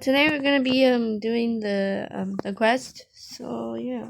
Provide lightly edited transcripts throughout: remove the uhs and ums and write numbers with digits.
today we're gonna be doing the quest. So yeah.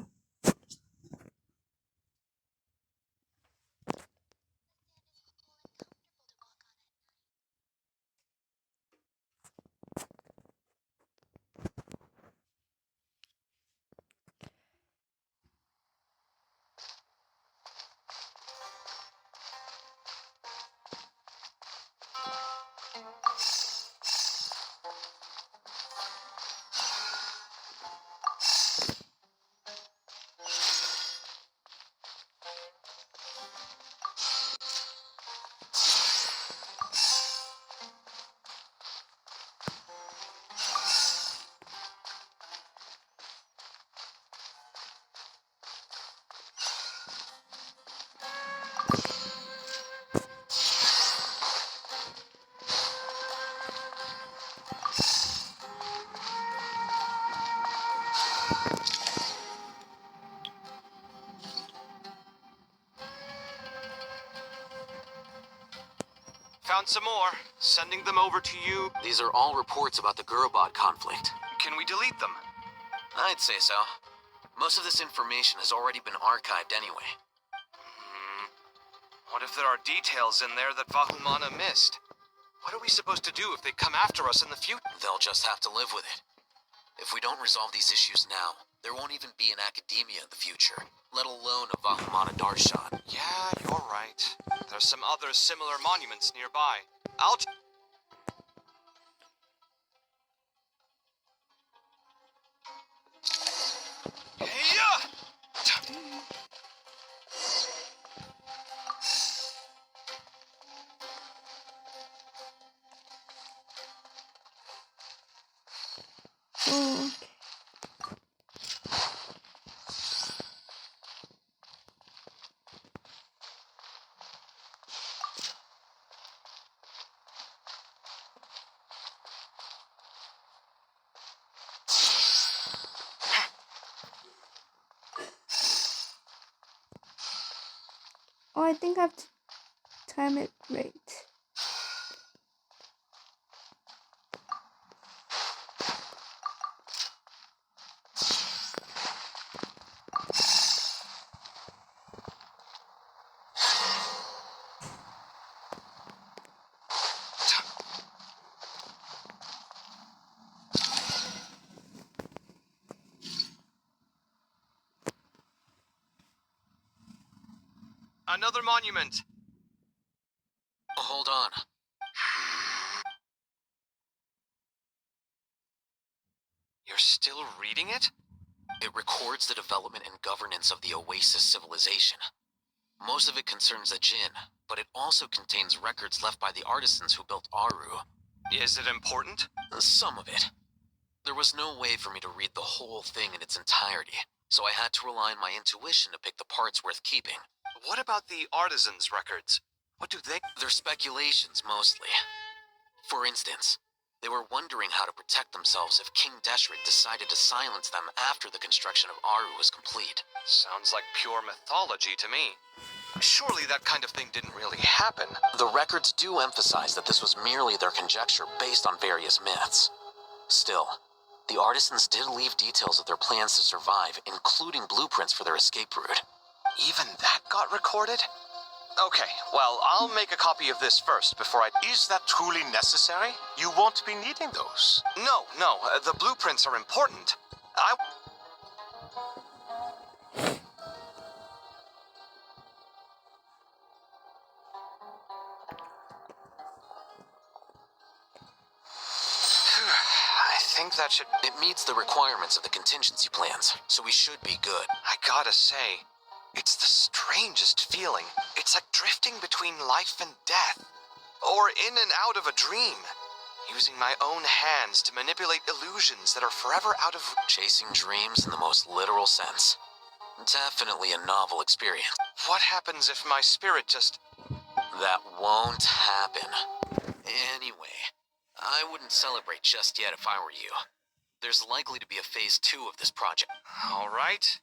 Found some more. Sending them over to you. These are all reports about the Gurubot conflict. Can we delete them? I'd say so. Most of this information has already been archived anyway. What if there are details in there that Vahumana missed? What are we supposed to do if they come after us in the future? They'll just have to live with it. If we don't resolve these issues now, there won't even be an academia in the future, let alone a Vahumana Darshan. Yeah, you're right. There's some other similar monuments nearby. I'll... Hey-ya! Oh, oh, I think I have to time it right. Another monument. Hold on. You're still reading it? It records the development and governance of the Oasis civilization. Most of it concerns the Jinn, but it also contains records left by the artisans who built Aru. Is it important? Some of it. There was no way for me to read the whole thing in its entirety, so I had to rely on my intuition to pick the parts worth keeping. What about the artisans' records? What do they... They're speculations, mostly. For instance, they were wondering how to protect themselves if King Deshret decided to silence them after the construction of Aru was complete. Sounds like pure mythology to me. Surely that kind of thing didn't really happen. The records do emphasize that this was merely their conjecture based on various myths. Still, the artisans did leave details of their plans to survive, including blueprints for their escape route. Even that got recorded? Okay, well, I'll make a copy of this first before I... Is that truly necessary? You won't be needing those. No, the blueprints are important. I think that should... It meets the requirements of the contingency plans, so we should be good. I gotta say, it's the strangest feeling. It's like drifting between life and death. Or in and out of a dream. Using my own hands to manipulate illusions that are forever out of... Chasing dreams in the most literal sense. Definitely a novel experience. What happens if my spirit just... That won't happen. Anyway, I wouldn't celebrate just yet if I were you. There's likely to be a phase 2 of this project. All right.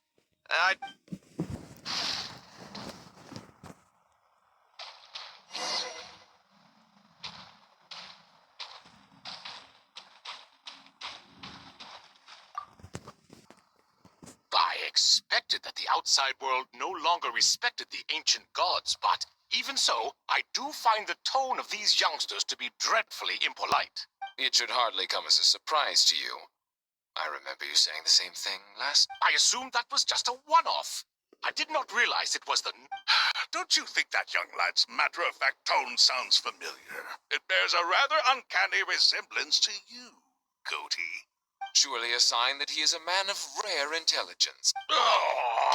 expected that the outside world no longer respected the ancient gods, but even so, I do find the tone of these youngsters to be dreadfully impolite. It should hardly come as a surprise to you. I remember you saying the same thing last... I assumed that was just a one-off. I did not realize it was the... Don't you think that young lad's matter-of-fact tone sounds familiar? It bears a rather uncanny resemblance to you, Goatee. Surely a sign that he is a man of rare intelligence. Oh,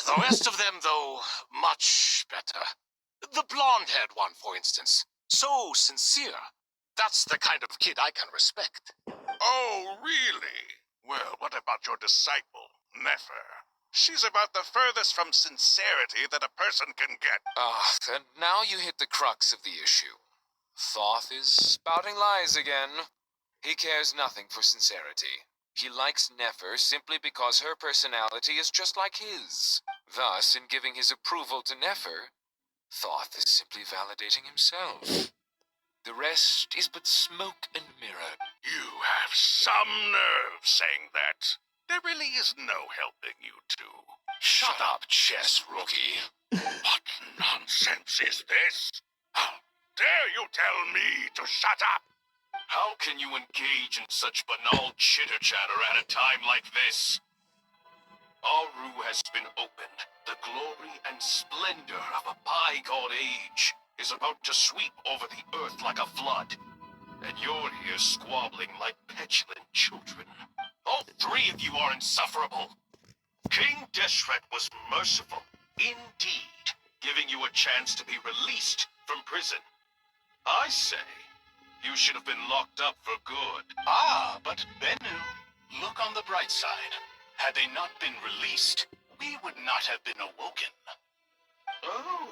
the rest of them, though, much better. The blonde-haired one, for instance. So sincere. That's the kind of kid I can respect. Oh, really? Well, what about your disciple, Nefer? She's about the furthest from sincerity that a person can get. Ah, and now you hit the crux of the issue. Thoth is spouting lies again. He cares nothing for sincerity. He likes Nefer simply because her personality is just like his. Thus, in giving his approval to Nefer, Thoth is simply validating himself. The rest is but smoke and mirror. You have some nerve saying that. There really is no helping you two. Shut up, chess rookie. What nonsense is this? How dare you tell me to shut up? How can you engage in such banal chitter-chatter at a time like this? Aru has been opened. The glory and splendor of a bygone age is about to sweep over the earth like a flood. And you're here squabbling like petulant children. All three of you are insufferable. King Deshret was merciful, indeed, giving you a chance to be released from prison. I say, you should have been locked up for good. Ah, but Bennu, look on the bright side. Had they not been released, we would not have been awoken. Oh.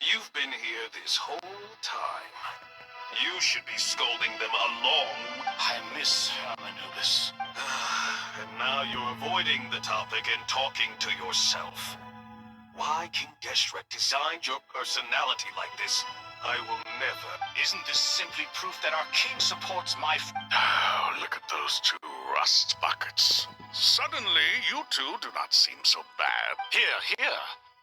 You've been here this whole time. You should be scolding them along. I miss Anubis. And now you're avoiding the topic and talking to yourself. Why King Deshret designed your personality like this, I will never. Isn't this simply proof that our king supports my... Oh, look at those two rust buckets. Suddenly, you two do not seem so bad. Here.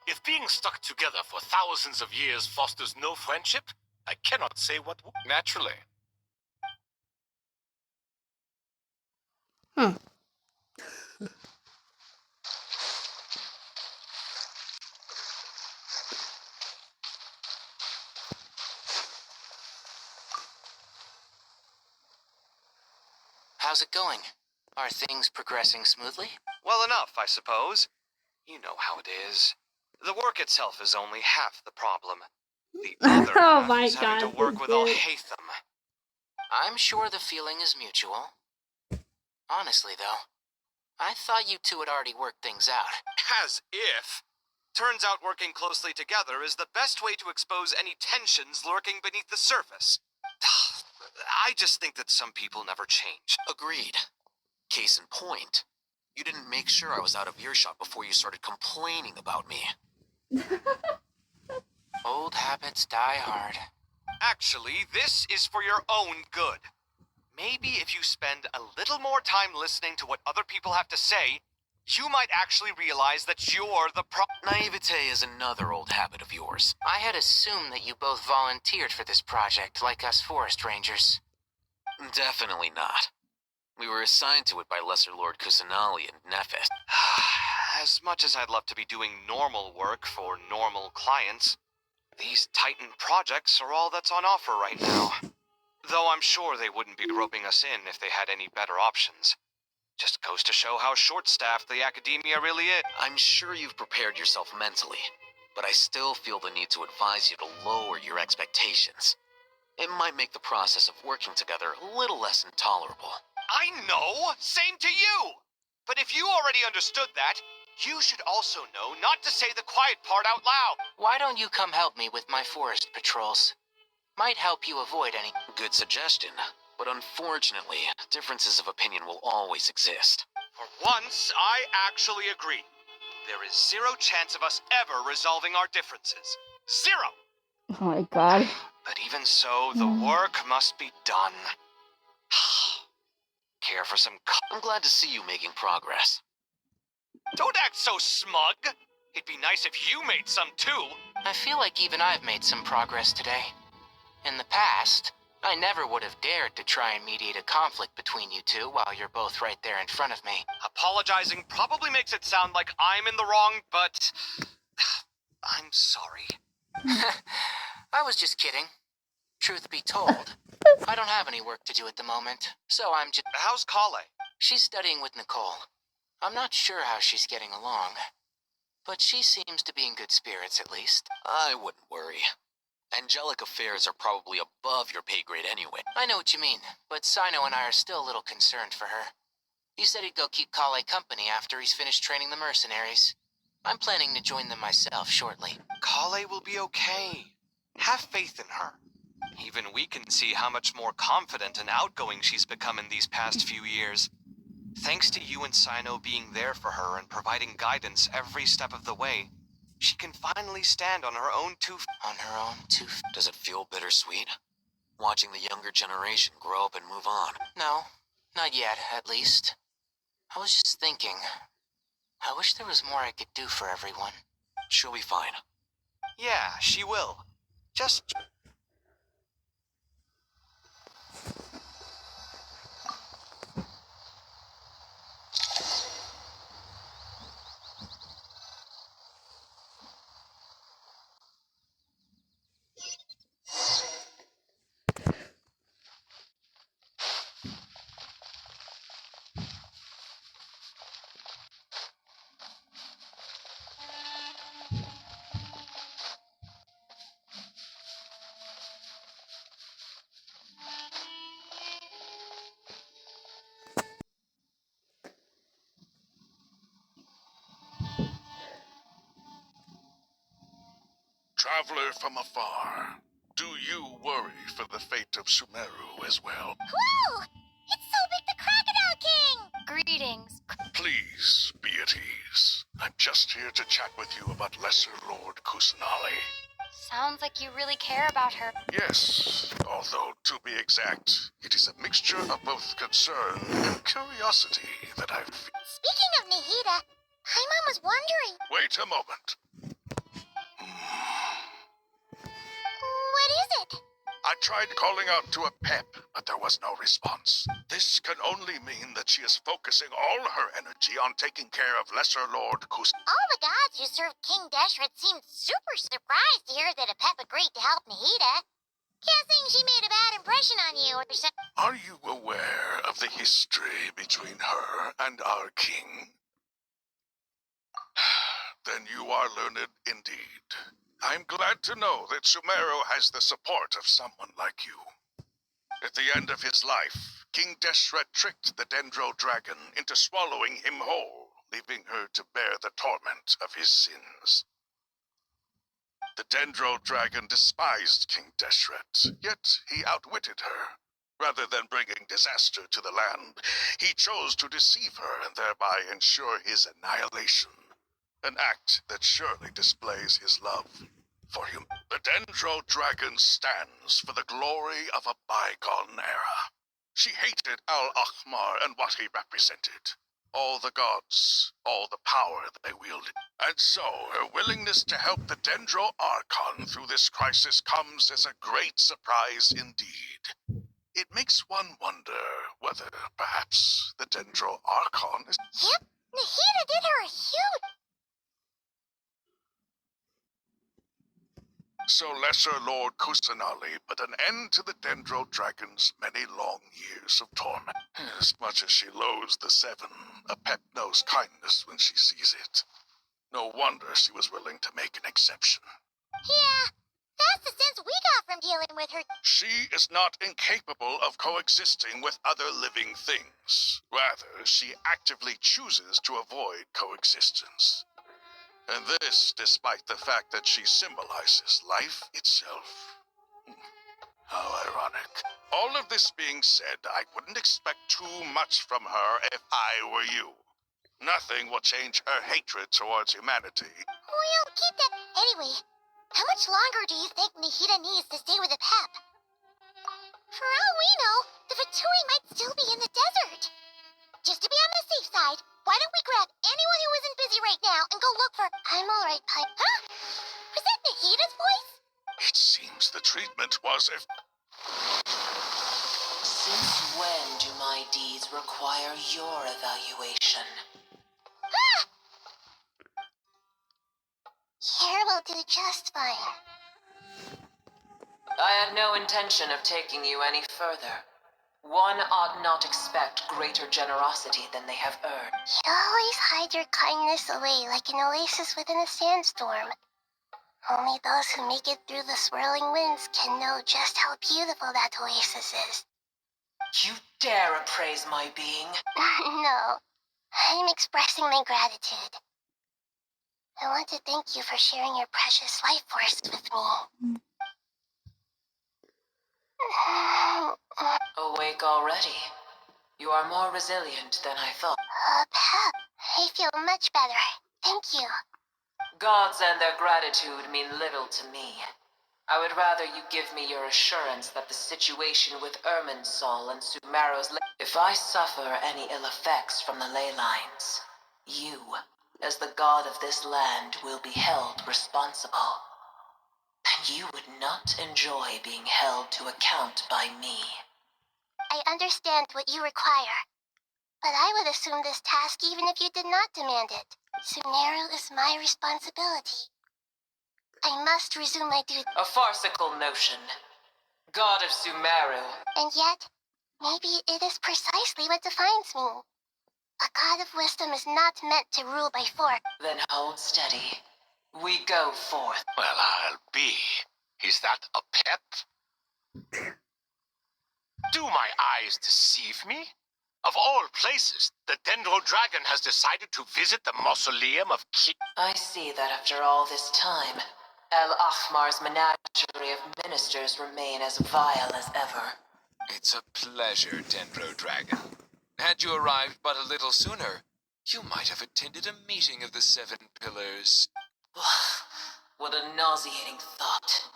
If being stuck together for thousands of years fosters no friendship, I cannot say what... Naturally. Huh. How's it going? Are things progressing smoothly? Well enough, I suppose. You know how it is. The work itself is only half the problem. The other Oh half my is having God, to work this with dude. Al-Haytham. I'm sure the feeling is mutual. Honestly, though, I thought you two had already worked things out. As if. Turns out working closely together is the best way to expose any tensions lurking beneath the surface. I just think that some people never change. Agreed. Case in point, you didn't make sure I was out of earshot before you started complaining about me. Old habits die hard. Actually, this is for your own good. Maybe if you spend a little more time listening to what other people have to say, you might actually realize that you're the Naivete is another old habit of yours. I had assumed that you both volunteered for this project, like us forest rangers. Definitely not. We were assigned to it by Lesser Lord Kusanali and Nephis. As much as I'd love to be doing normal work for normal clients, these Titan projects are all that's on offer right now. Though I'm sure they wouldn't be roping us in if they had any better options. Just goes to show how short-staffed the academia really is. I'm sure you've prepared yourself mentally, but I still feel the need to advise you to lower your expectations. It might make the process of working together a little less intolerable. I know! Same to you! But if you already understood that, you should also know not to say the quiet part out loud. Why don't you come help me with my forest patrols? Might help you avoid any... Good suggestion, but unfortunately, differences of opinion will always exist. For once, I actually agree. There is zero chance of us ever resolving our differences. Zero! Oh my God. But even so, the work must be done. Care for some I'm glad to see you making progress. Don't act so smug. It'd be nice if you made some too. I feel like even I've made some progress today. In the past, I never would have dared to try and mediate a conflict between you two while you're both right there in front of me. Apologizing probably makes it sound like I'm in the wrong, but I'm sorry. I was just kidding. Truth be told, I don't have any work to do at the moment, so I'm just... How's Kale? She's studying with Nicole. I'm not sure how she's getting along, but she seems to be in good spirits at least. I wouldn't worry. Angelic affairs are probably above your pay grade anyway. I know what you mean, but Sino and I are still a little concerned for her. He said he'd go keep Kale company after he's finished training the mercenaries. I'm planning to join them myself shortly. Kale will be okay. Have faith in her. Even we can see how much more confident and outgoing she's become in these past few years. Thanks to you and Sino being there for her and providing guidance every step of the way, she can finally stand on her own 2 feet. On her own 2 feet? Does it feel bittersweet? Watching the younger generation grow up and move on? No, not yet, at least. I was just thinking, I wish there was more I could do for everyone. She'll be fine. Yeah, she will. Just... Traveler from afar, do you worry for the fate of Sumeru as well? Whoa! It's so big the Crocodile King! Greetings. Please be at ease. I'm just here to chat with you about Lesser Lord Kusanali. Sounds like you really care about her. Yes, although to be exact, it is a mixture of both concern and curiosity that I've... Speaking of Nahida, Paimon was wondering... Wait a moment. What is it? I tried calling out to a pep, but there was no response. This can only mean that she is focusing all her energy on taking care of Lesser Lord All the gods who served King Deshret seemed super surprised to hear that a pep agreed to help Nahida. Guessing she made a bad impression on you or something. Are you aware of the history between her and our king? Then you are learned indeed. I'm glad to know that Sumeru has the support of someone like you. At the end of his life, King Deshret tricked the Dendro Dragon into swallowing him whole, leaving her to bear the torment of his sins. The Dendro Dragon despised King Deshret, yet he outwitted her. Rather than bringing disaster to the land, he chose to deceive her and thereby ensure his annihilation. An act that surely displays his love for him. The Dendro Dragon stands for the glory of a bygone era. She hated Al-Akhmar and what he represented. All the gods, all the power they wielded. And so, her willingness to help the Dendro Archon through this crisis comes as a great surprise indeed. It makes one wonder whether, perhaps, the Dendro Archon is... Yep, Nahida did her a huge... So Lesser Lord Kusanali put an end to the Dendro Dragon's many long years of torment. As much as she loathes the Seven, a pet knows kindness when she sees it. No wonder she was willing to make an exception. Yeah, that's the sense we got from dealing with her. She is not incapable of coexisting with other living things. Rather, she actively chooses to avoid coexistence. And this, despite the fact that she symbolizes life itself. How ironic. All of this being said, I wouldn't expect too much from her if I were you. Nothing will change her hatred towards humanity. We'll keep that... Anyway, how much longer do you think Nahida needs to stay with the pep? For all we know, the Fatui might still be in the desert. Just to be on the safe side, why don't we grab anyone who isn't busy as if... Since when do my deeds require your evaluation? Here will do just fine. I had no intention of taking you any further. One ought not expect greater generosity than they have earned. You always hide your kindness away like an oasis within a sandstorm. Only those who make it through the swirling winds can know just how beautiful that oasis is. You dare appraise my being? No, I'm expressing my gratitude. I want to thank you for sharing your precious life force with me. Awake already? You are more resilient than I thought. Pep, I feel much better. Thank you. Gods and their gratitude mean little to me. I would rather you give me your assurance that the situation with Irminsul and Sumeru's... If I suffer any ill effects from the ley lines, you, as the god of this land, will be held responsible. And you would not enjoy being held to account by me. I understand what you require, but I would assume this task even if you did not demand it. Sumeru is my responsibility. I must resume my duty. A farcical notion. God of Sumeru. And yet, maybe it is precisely what defines me. A god of wisdom is not meant to rule by force. Then hold steady. We go forth. Well, I'll be. Is that a pep? Do my eyes deceive me? Of all places, the Dendro Dragon has decided to visit the mausoleum of King... I see that after all this time, El Ahmar's menagerie of ministers remain as vile as ever. It's a pleasure, Dendro Dragon. Had you arrived but a little sooner, you might have attended a meeting of the Seven Pillars. What a nauseating thought.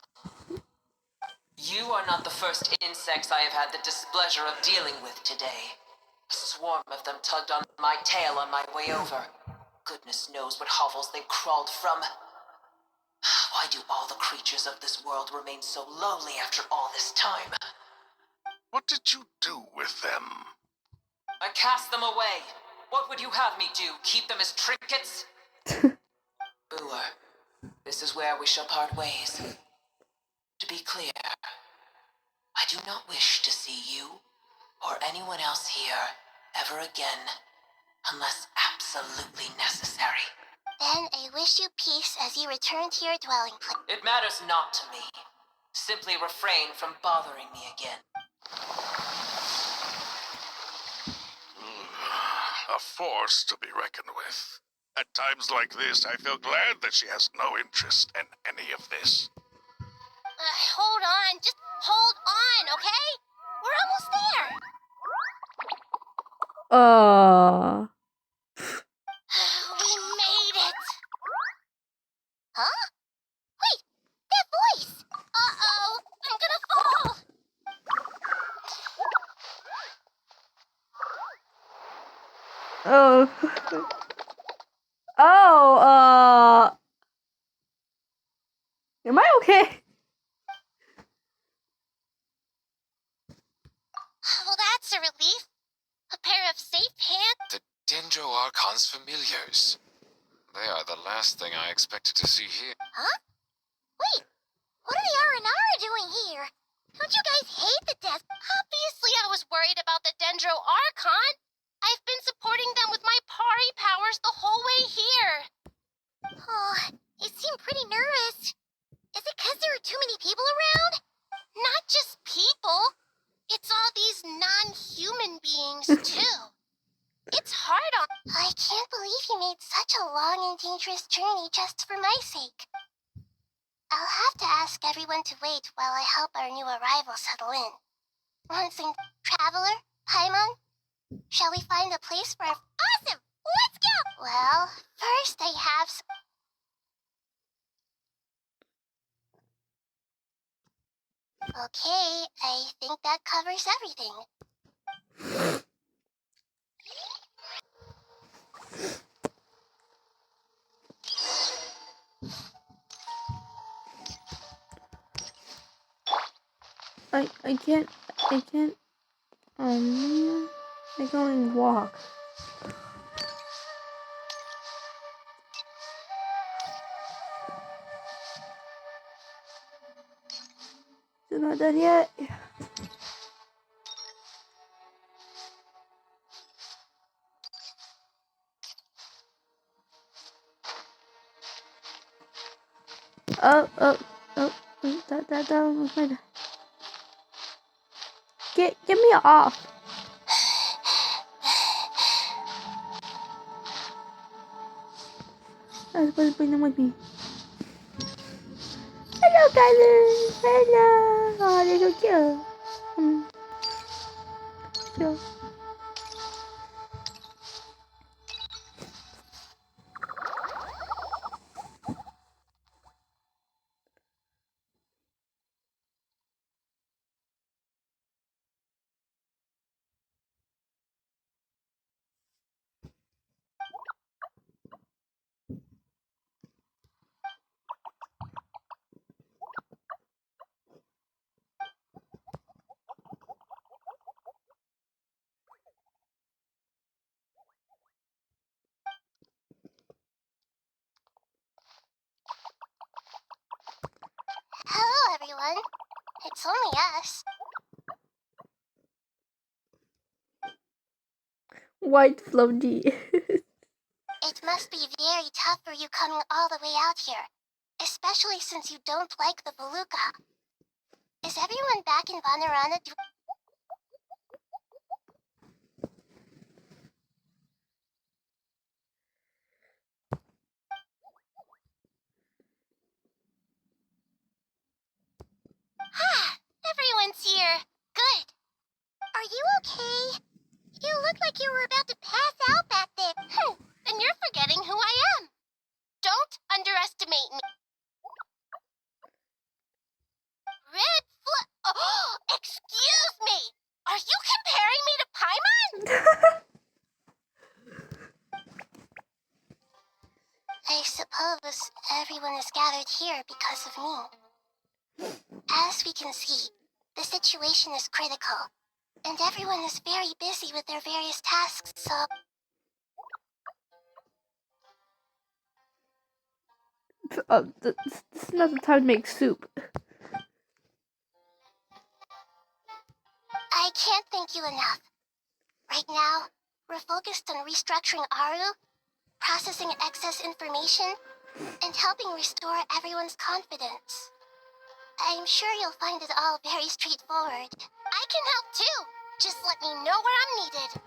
You are not the first insects I have had the displeasure of dealing with today. A swarm of them tugged on my tail on my way over. Goodness knows what hovels they crawled from. Why do all the creatures of this world remain so lowly after all this time? What did you do with them? I cast them away. What would you have me do? Keep them as trinkets? Booer, this is where we shall part ways. To be clear, I do not wish to see you or anyone else here ever again, unless absolutely necessary. Then I wish you peace as you return to your dwelling place. It matters not to me. Simply refrain from bothering me again. A force to be reckoned with. At times like this, I feel glad that she has no interest in any of this. Hold on, just hold on, okay? We're almost there. We made it. Huh? Wait, that voice. Uh-oh, I'm gonna fall. Oh. Oh, am I okay? Well, that's a relief. A pair of safe hands. The Dendro Archon's familiars. They are the last thing I expected to see here. Huh? Wait, what are the R&R doing here? Don't you guys hate the death? Obviously I was worried about the Dendro Archon. I've been supporting them with my Pari powers the whole way here. Oh, you seem pretty nervous. Is it because there are too many people around? Not just people. It's all these non-human beings, too. It's hard on... I can't believe you made such a long and dangerous journey just for my sake. I'll have to ask everyone to wait while I help our new arrival settle in. Traveler, Paimon, shall we find a place for our... Awesome! Let's go! Well, first I have some... Okay, I think that covers everything. I can't. Man. I can only walk. It's not done yet. Oh, that was my. Get me off. I was supposed to bring them with me. Hello, Kyler. Hello. Oh, they're so cute. Cute. Hello, everyone. It's only us. White floaty. It must be very tough for you coming all the way out here, especially since you don't like the Beluga. Is everyone back in Vanarana? Everyone's here. Good. Are you okay? You look like you were about to pass out back there. And you're forgetting who I am. Don't underestimate me. Red Oh, excuse me. Are you comparing me to Paimon? I suppose everyone is gathered here because of me. As we can see, the situation is critical, and everyone is very busy with their various tasks, so... This is not the time to make soup. I can't thank you enough. Right now, we're focused on restructuring Aru, processing excess information, and helping restore everyone's confidence. I'm sure you'll find it all very straightforward. I can help too. Just let me know where I'm needed.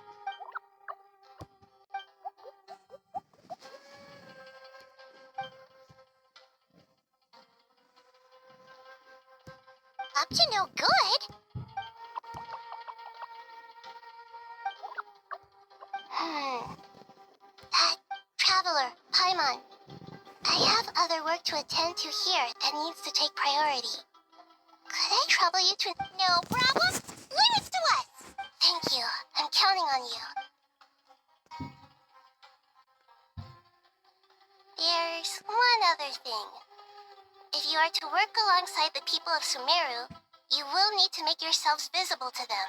Up to no good? That traveler, Paimon. I have other work to attend to here that needs to take priority. Could I trouble you to... No problem. Leave it to us. Thank you. I'm counting on you. There's one other thing. If you are to work alongside the people of Sumeru, you will need to make yourselves visible to them.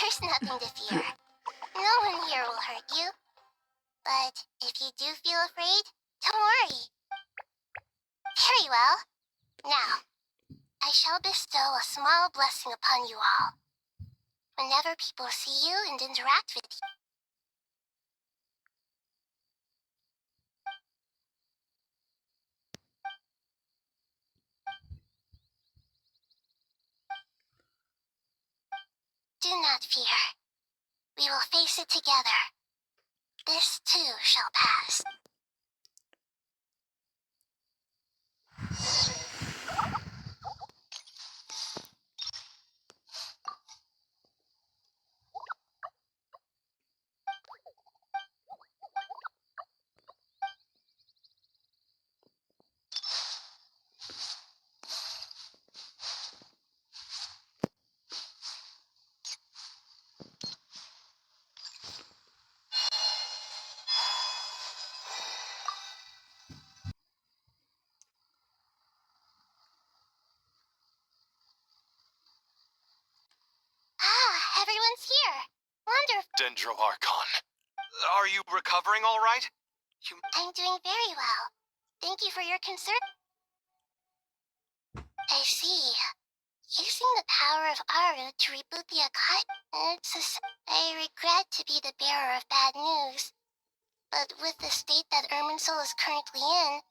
There's nothing to fear. No one here will hurt you. But if you do feel afraid, don't worry. Very well. Now, I shall bestow a small blessing upon you all. Whenever people see you and interact with you, do not fear. We will face it together. This too shall pass. Dendro Archon. Are you recovering all right? I'm doing very well. Thank you for your concern. I see. Using the power of Aru to reboot the I regret to be the bearer of bad news, but with the state that Irminsul is currently in,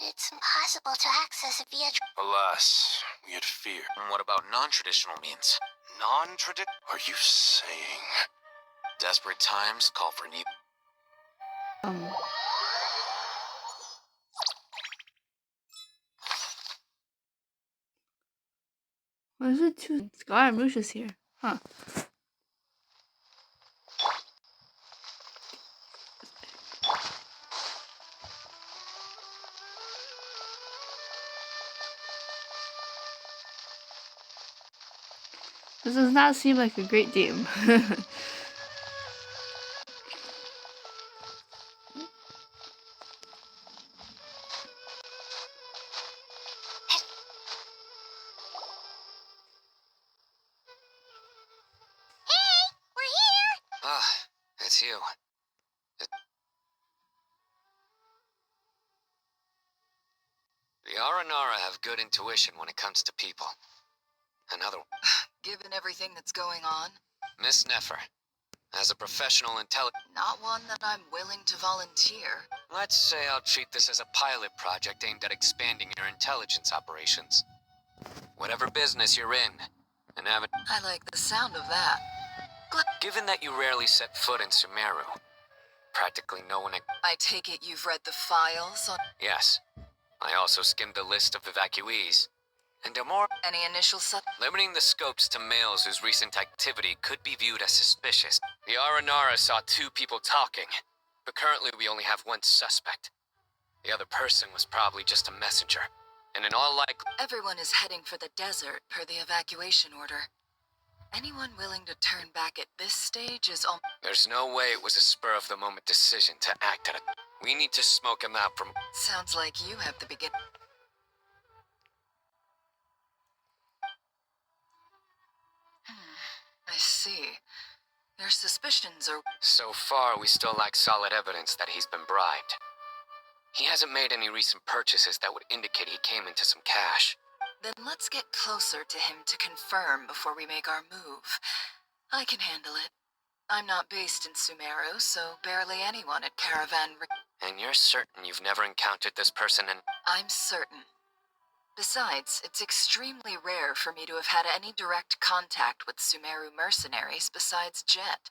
it's impossible to access it via... Alas, we had feared. What about non-traditional means? Non-traditional? Are you saying... Desperate times call for new... Um. What is it? Two Scar and Lucius here, huh? This does not seem like a great game. Hey, we're here! Ah, it's you. The Aranara have good intuition when it comes to people. Another... Given everything that's going on, Miss Nefer, as a professional not one that I'm willing to volunteer. let's say I'll treat this as a pilot project aimed at expanding your intelligence operations. Whatever business you're in, and haven't... I like the sound of that. Given that you rarely set foot in Sumeru, practically no one... I take it you've read the files on... Yes. I also skimmed the list of evacuees. And more... Any initial Limiting the scopes to males whose recent activity could be viewed as suspicious. The Aranara saw 2 people talking, but currently we only have 1 suspect. The other person was probably just a messenger, and in all likelihood... Everyone is heading for the desert per the evacuation order. Anyone willing to turn back at this stage is There's no way it was a spur-of-the-moment decision to act at it. We need to smoke him out from... Sounds like you have the begin... I see. Your suspicions are... So far, we still lack solid evidence that he's been bribed. He hasn't made any recent purchases that would indicate he came into some cash. Then let's get closer to him to confirm before we make our move. I can handle it. I'm not based in Sumeru, so barely anyone at Caravan... And you're certain you've never encountered this person in... I'm certain. Besides, it's extremely rare for me to have had any direct contact with Sumeru mercenaries besides Jet.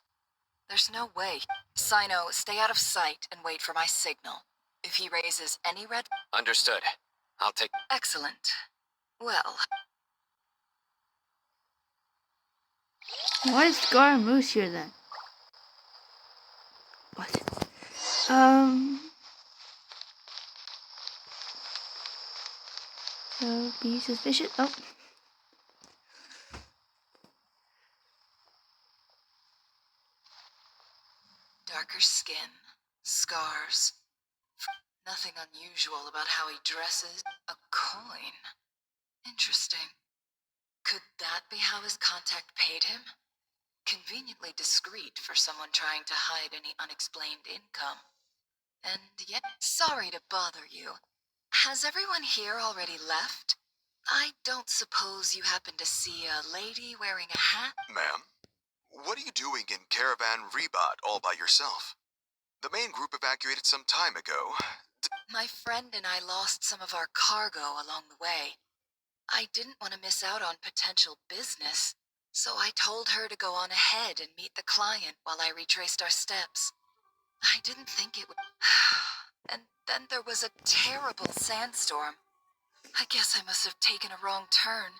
There's no way. Sino, stay out of sight and wait for my signal. If he raises any red... Understood. I'll take... Excellent. Well... Why is Scar and Moose here then? What? So be suspicious. Oh. Darker skin, scars. Nothing unusual about how he dresses. A coin. Interesting. Could that be how his contact paid him? Conveniently discreet for someone trying to hide any unexplained income. And yet, sorry to bother you. Has everyone here already left? I don't suppose you happen to see a lady wearing a hat? Ma'am, what are you doing in Caravan Rebat all by yourself? The main group evacuated some time ago. My friend and I lost some of our cargo along the way. I didn't want to miss out on potential business, so I told her to go on ahead and meet the client while I retraced our steps. I didn't think it would... And then there was a terrible sandstorm. I guess I must have taken a wrong turn,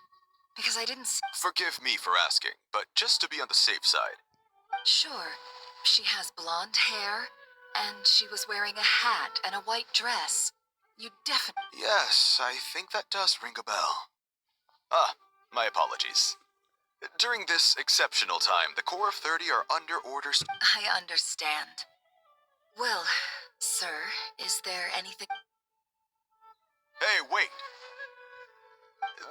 because I didn't Forgive me for asking, but just to be on the safe side. Sure. She has blonde hair, and she was wearing a hat and a white dress. You definitely... Yes, I think that does ring a bell. Ah, my apologies. During this exceptional time, the Corps of 30 are under orders... I understand. Well, sir, is there anything... Hey, wait!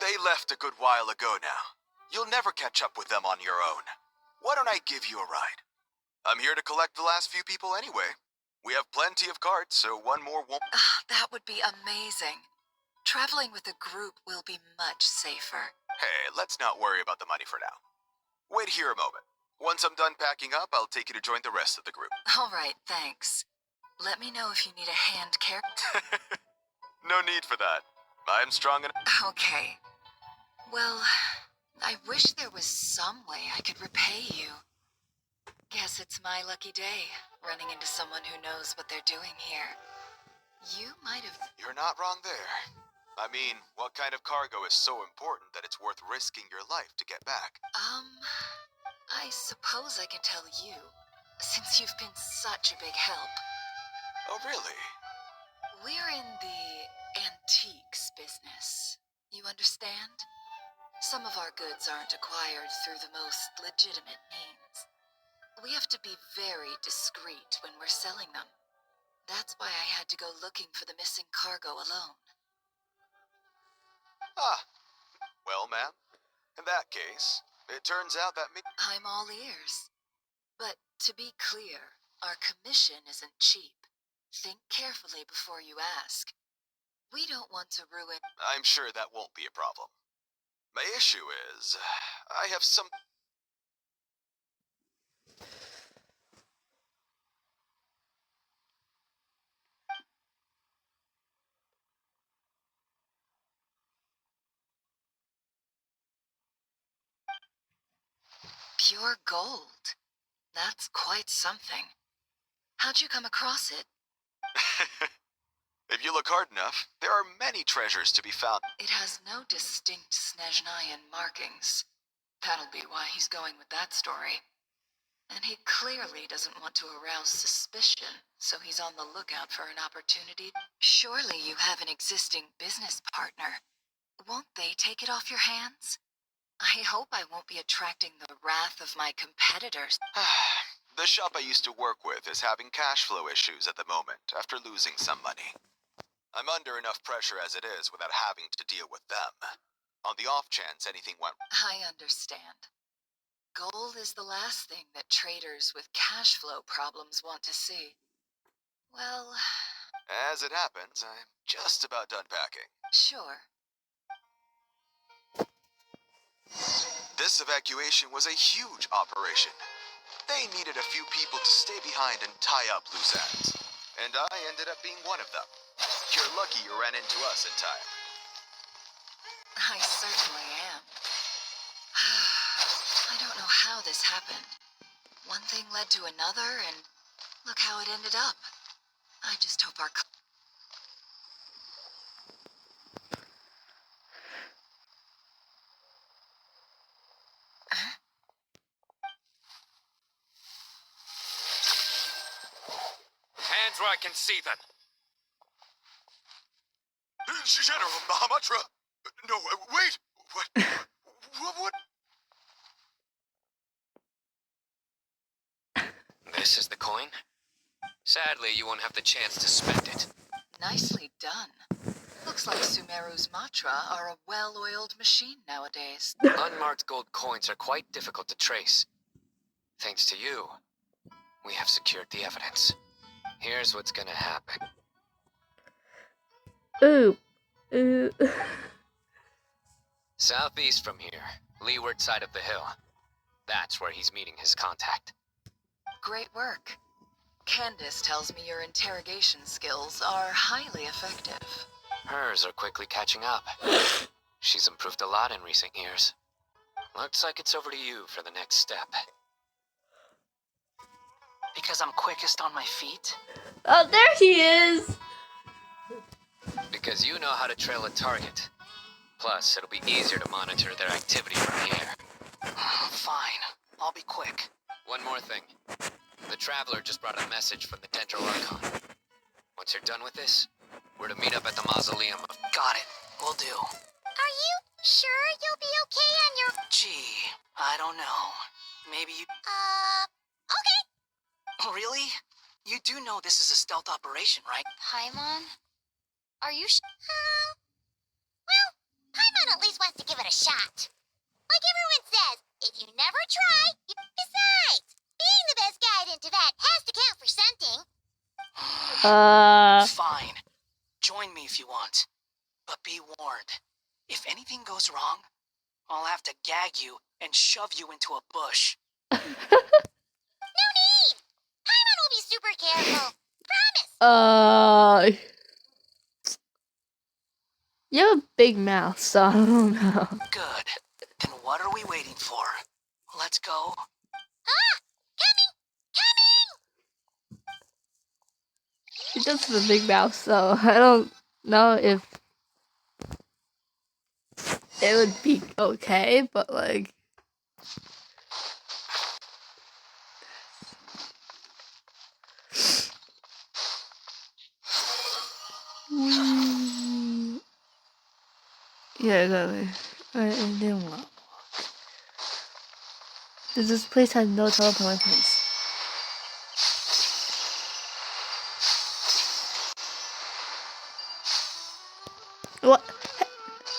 They left a good while ago now. You'll never catch up with them on your own. Why don't I give you a ride? I'm here to collect the last few people anyway. We have plenty of carts, so one more won't. That would be amazing. Traveling with a group will be much safer. Hey, let's not worry about the money for now. Wait here a moment. Once I'm done packing up, I'll take you to join the rest of the group. All right, thanks. Let me know if you need a hand care. No need for that. I'm strong enough. Okay. Well, I wish there was some way I could repay you. Guess it's my lucky day, running into someone who knows what they're doing here. You might have... You're not wrong there. I mean, what kind of cargo is so important that it's worth risking your life to get back? I suppose I can tell you, since you've been such a big help. Oh, really? We're in the antiques business. You understand? Some of our goods aren't acquired through the most legitimate means. We have to be very discreet when we're selling them. That's why I had to go looking for the missing cargo alone. Ah. Well, ma'am, in that case, it turns out that I'm all ears. But to be clear, our commission isn't cheap. Think carefully before you ask. We don't want to ruin... I'm sure that won't be a problem. My issue is, I have some... Pure gold. That's quite something. How'd you come across it? If you look hard enough, there are many treasures to be found. It has no distinct Snezhnayan markings. That'll be why he's going with that story. And he clearly doesn't want to arouse suspicion, so he's on the lookout for an opportunity. Surely you have an existing business partner. Won't they take it off your hands? I hope I won't be attracting the wrath of my competitors. The shop I used to work with is having cash flow issues at the moment after losing some money. I'm under enough pressure as it is without having to deal with them. On the off chance anything went... I understand. Gold is the last thing that traders with cash flow problems want to see. Well... As it happens, I'm just about done packing. Sure. This evacuation was a huge operation. They needed a few people to stay behind and tie up loose ends. And I ended up being one of them. You're lucky you ran into us in time. I certainly am. I don't know how this happened. One thing led to another, and look how it ended up. I just hope our... Hands where I can see them. General Mahamatra! No, wait! What? This is the coin? Sadly, you won't have the chance to spend it. Nicely done. Looks like Sumeru's Matra are a well-oiled machine nowadays. Unmarked gold coins are quite difficult to trace. Thanks to you, we have secured the evidence. Here's what's gonna happen. Ooh. Southeast from here, leeward side of the hill. That's where he's meeting his contact. Great work. Candace tells me your interrogation skills are highly effective. Hers are quickly catching up. She's improved a lot in recent years. Looks like it's over to you for the next step. Because I'm quickest on my feet? Oh, there he is! Because you know how to trail a target. Plus, it'll be easier to monitor their activity from the air. Fine. I'll be quick. One more thing. The Traveler just brought a message from the Dendro Archon. Once you're done with this, we're to meet up at the mausoleum of... Got it. Will do. Are you sure you'll be okay on your... Gee, I don't know. Maybe you... Okay. Really? You do know this is a stealth operation, right? Paimon? Are you well, Paimon at least wants to give it a shot. Like everyone says, if you never try, Besides, being Being the best guide into that has to count for something. Fine. Join me if you want. But be warned. If anything goes wrong, I'll have to gag you and shove you into a bush. No need! Paimon will be super careful. Promise! You have a big mouth, so I don't know. Good. Then what are we waiting for? Let's go. Ah! Coming! Coming! She does have a big mouth, so I don't know if it would be okay, but like... Yeah, exactly. I didn't want to walk. This place has no teleport points. What?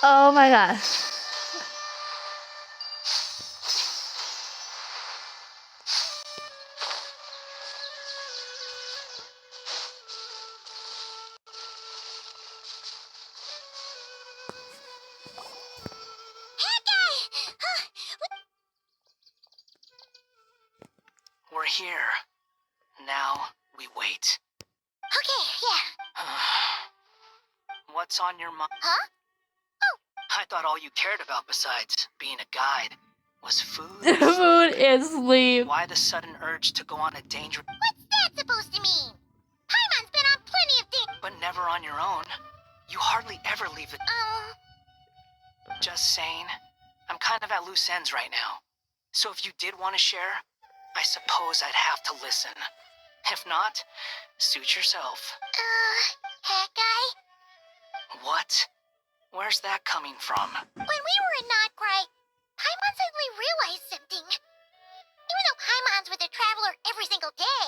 Oh my god. That guy! We're here. Now we wait. Okay, yeah. What's on your mind? Huh? I thought all you cared about besides being a guide was food. Food and sleep. Why the sudden urge to go on a dangerous... What's that supposed to mean? Paimon's been on plenty of things. But never on your own. You hardly ever leave it. Just saying. I'm kind of at loose ends right now. So if you did want to share, I suppose I'd have to listen. If not, suit yourself. That guy? What? Where's that coming from? When we were in Notcry, Paimon suddenly realized something. Even though Paimon's with a traveler every single day,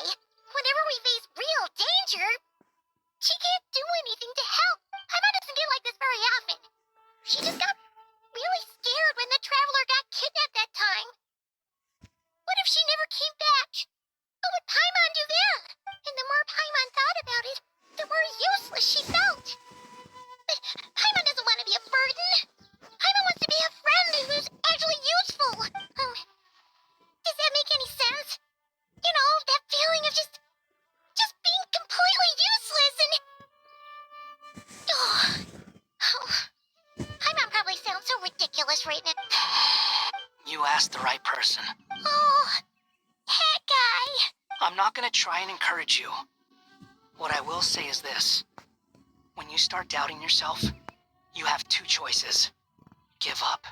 whenever we face real danger, she can't do anything to help. Paimon doesn't get like this very often. She just got really scared when the traveler got kidnapped that time. What if she never came back? What would Paimon do then? And the more Paimon thought about it, the more useless she felt. But Paimon doesn't want to be a burden. Paimon wants to be a friend who's actually useful. Does that make any sense? You know, that feeling of just being completely useless and... Paimon probably sounds so ridiculous right now. You asked the right person. Oh, that guy. I'm not gonna try and encourage you. What I will say is this. When you start doubting yourself, you have two choices. Give up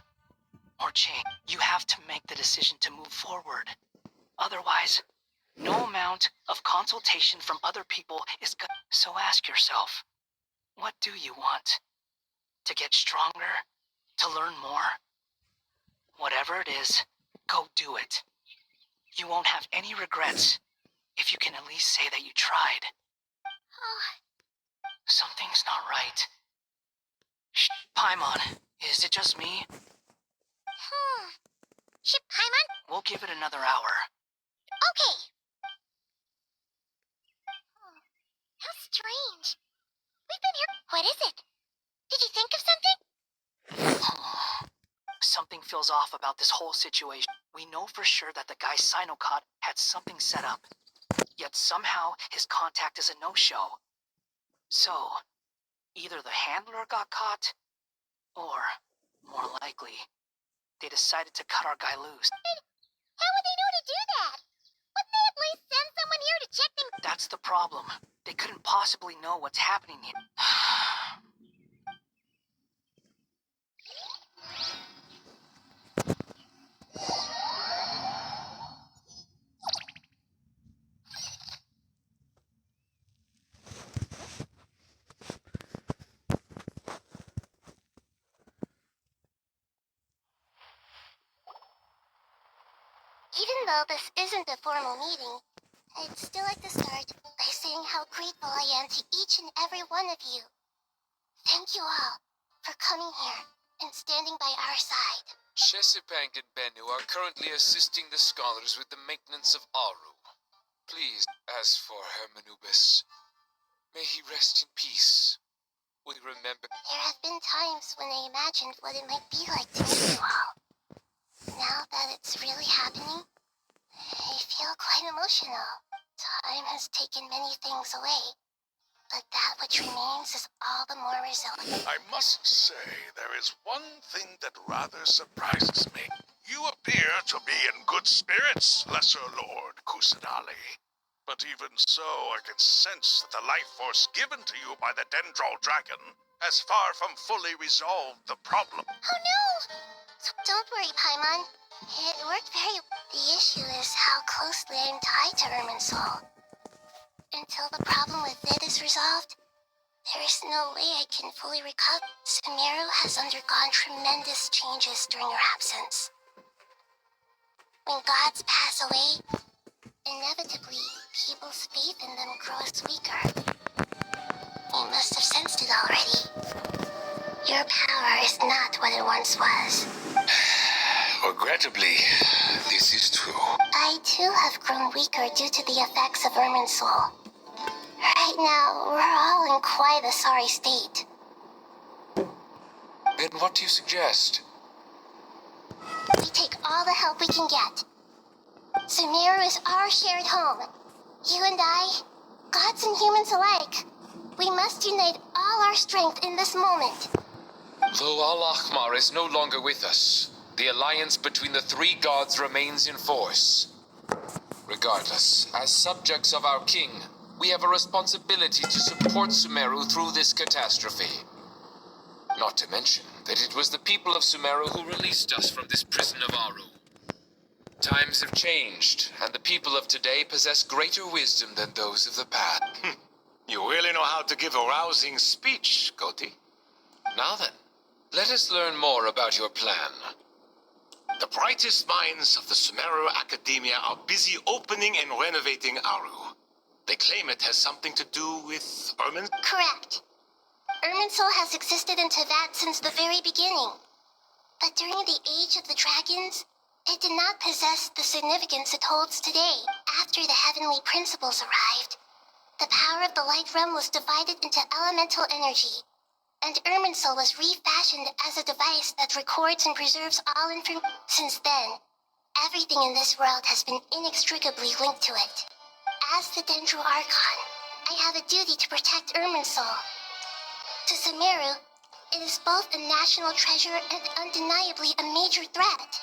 or change. You have to make the decision to move forward. Otherwise, no amount of consultation from other people is good. So ask yourself, what do you want? To get stronger? To learn more? Whatever it is, go do it. You won't have any regrets if you can at least say that you tried. Something's not right. Shh, Paimon, is it just me? Ship Paimon? We'll give it another hour. Okay. How strange. We've been here. What is it? Did you think of something? Something feels off about this whole situation. We know for sure that the guy Sinocot had something set up. Yet somehow his contact is a no-show. So, either the handler got caught, or, more likely, they decided to cut our guy loose. How would they know to do that? Wouldn't they at least send someone here to check things? That's the problem. They couldn't possibly know what's happening here. Even though this isn't a formal meeting, I'd still like to start by saying how grateful I am to each and every one of you. Thank you all for coming here and standing by our side. Chesapeake and Bennu are currently assisting the scholars with the maintenance of Aru. Please, as for Hermanubis, may he rest in peace. We remember. There have been times when I imagined what it might be like to meet you all. Now that it's really happening, I feel quite emotional. Time has taken many things away, but that which remains is all the more resilient. I must say, there is one thing that rather surprises me. You appear to be in good spirits, Lesser Lord Kusanali. But even so, I can sense that the life force given to you by the Dendral Dragon has far from fully resolved the problem. Oh no! Don't worry, Paimon. It worked very well. The issue is how closely I'm tied to Irminsul. Until the problem with it is resolved, there is no way I can fully recover. Sumeru has undergone tremendous changes during your absence. When gods pass away, inevitably, people's faith in them grows weaker. You must have sensed it already. Your power is not what it once was. Regrettably, this is true. I too have grown weaker due to the effects of Irminsul. Right now, we're all in quite a sorry state. Then what do you suggest? We take all the help we can get. Sumeru is our shared home. You and I, gods and humans alike, we must unite all our strength in this moment. Though Al-Ahmar is no longer with us, the alliance between the three gods remains in force. Regardless, as subjects of our king, we have a responsibility to support Sumeru through this catastrophe. Not to mention that it was the people of Sumeru who released us from this prison of Aru. Times have changed, and the people of today possess greater wisdom than those of the past. You really know how to give a rousing speech, Koti. Now then, let us learn more about your plan. The brightest minds of the Sumeru Academia are busy opening and renovating Aru. They claim it has something to do with Irmin. Correct. Irminsul has existed in Teyvat since the very beginning. But during the Age of the Dragons, it did not possess the significance it holds today. After the heavenly principles arrived, the power of the Light Realm was divided into elemental energy, and Irminsul was refashioned as a device that records and preserves all information. Since then, everything in this world has been inextricably linked to it. As the Dendral Archon, I have a duty to protect Irminsul. To Sumeru, it is both a national treasure and undeniably a major threat.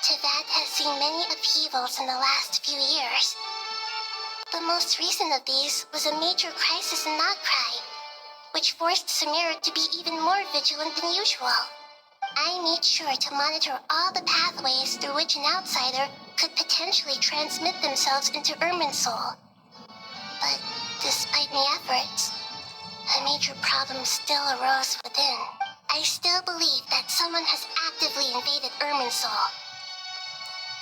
Teyvat has seen many upheavals in the last few years. The most recent of these was a major crisis in Nagprai, which forced Sumeru to be even more vigilant than usual. I made sure to monitor all the pathways through which an outsider could potentially transmit themselves into Irminsul. But despite my efforts, a major problem still arose within. I still believe that someone has actively invaded Irminsul.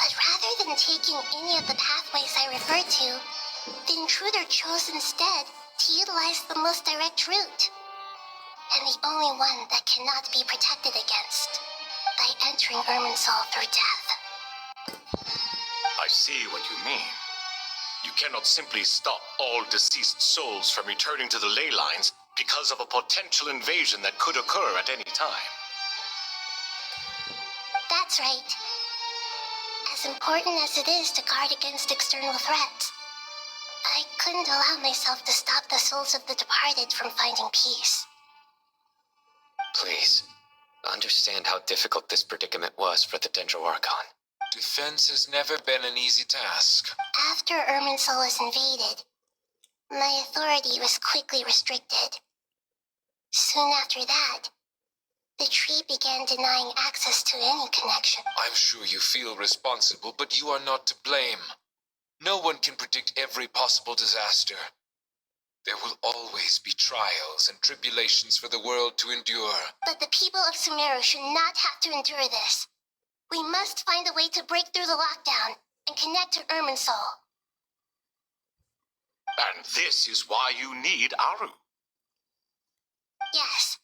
But rather than taking any of the pathways I referred to, the intruder chose instead to utilize the most direct route, and the only one that cannot be protected against, by entering Irminsul through death. I see what you mean. You cannot simply stop all deceased souls from returning to the ley lines because of a potential invasion that could occur at any time. That's right. As important as it is to guard against external threats, I couldn't allow myself to stop the souls of the departed from finding peace. Please, understand how difficult this predicament was for the Dendral Archon. Defense has never been an easy task. After Irminsul was invaded, my authority was quickly restricted. Soon after that, the tree began denying access to any connection. I'm sure you feel responsible, but you are not to blame. No one can predict every possible disaster. There will always be trials and tribulations for the world to endure. But the people of Sumeru should not have to endure this. We must find a way to break through the lockdown and connect to Irminsul. And this is why you need Aru. Yes.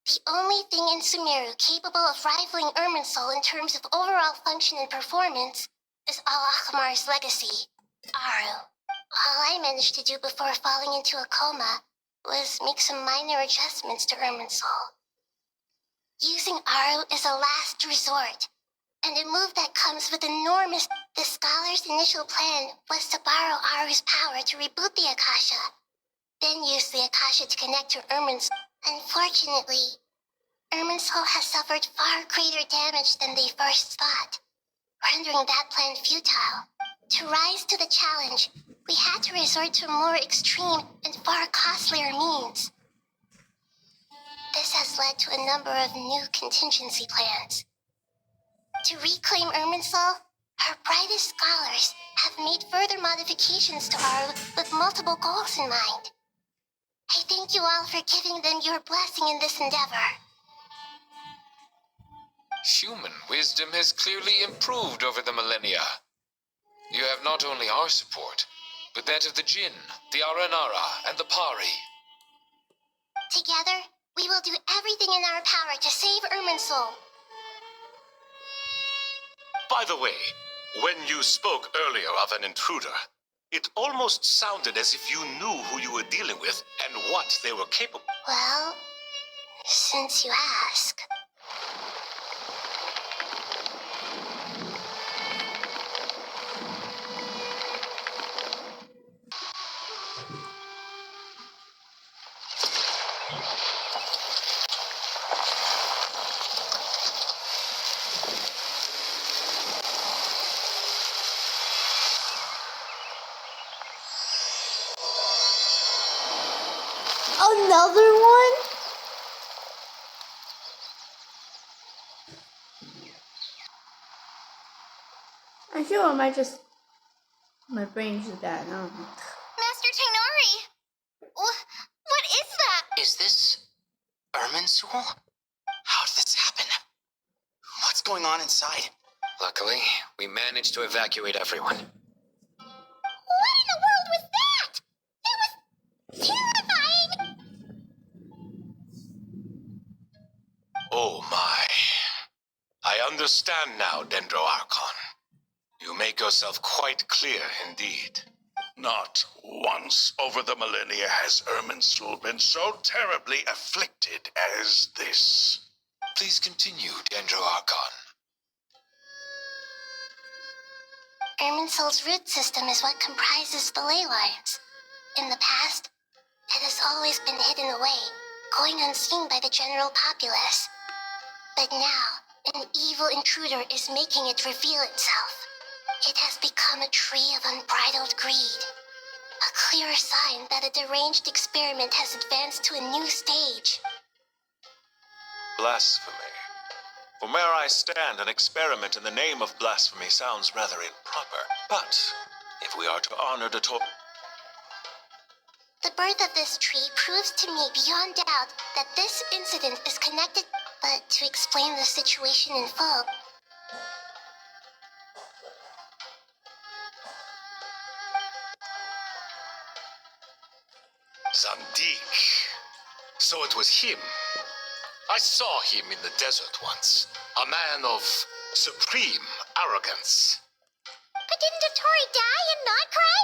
The only thing in Sumeru capable of rivaling Irminsul in terms of overall function and performance is Al-Ahmar's legacy, Aru. All I managed to do before falling into a coma was make some minor adjustments to Irminsul. Using Aru is a last resort, and a move that comes with enormous... The scholar's initial plan was to borrow Aru's power to reboot the Akasha, then use the Akasha to connect to Irminsul. Unfortunately, Irminsul has suffered far greater damage than they first thought, rendering that plan futile. To rise to the challenge, we had to resort to more extreme and far costlier means. This has led to a number of new contingency plans. To reclaim Irminsul, our brightest scholars have made further modifications to Aru with multiple goals in mind. I thank you all for giving them your blessing in this endeavor. Human wisdom has clearly improved over the millennia. You have not only our support, but that of the Jinn, the Aranara, and the Pari. Together, we will do everything in our power to save Irminsul. By the way, when you spoke earlier of an intruder, it almost sounded as if you knew who you were dealing with and what they were capable. Well, since you ask. Another one? I feel I might just... My brain's just bad. I don't know. Master Tainari! What is that? Is this Irminsul? How did this happen? What's going on inside? Luckily, we managed to evacuate everyone. What in the world was that? It was terrifying! Oh my. I understand now, Dendro Archon. You make yourself quite clear indeed. Not once over the millennia has Irminsul been so terribly afflicted as this. Please continue, Dendro Archon. Irminsul's root system is what comprises the ley lines. In the past, it has always been hidden away, going unseen by the general populace. But now, an evil intruder is making it reveal itself. It has become a tree of unbridled greed. A clear sign that a deranged experiment has advanced to a new stage. Blasphemy. From where I stand, an experiment in the name of blasphemy sounds rather improper. But if we are to honor the The birth of this tree proves to me beyond doubt that this incident is connected. But to explain the situation in full, Zandik. So it was him. I saw him in the desert once. A man of supreme arrogance. but didn't Dotori die and not cry?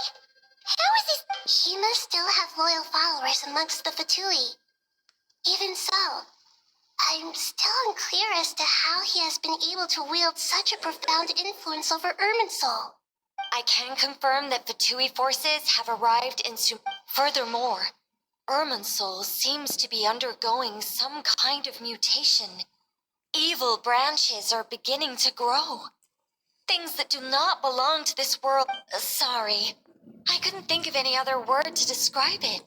How is this? He must still have loyal followers amongst the Fatui. Even so, I'm still unclear as to how he has been able to wield such a profound influence over Irminsul. I can confirm that Fatui forces have arrived in Furthermore, Irminsul seems to be undergoing some kind of mutation. Evil branches are beginning to grow. Things that do not belong to this world. Sorry, I couldn't think of any other word to describe it.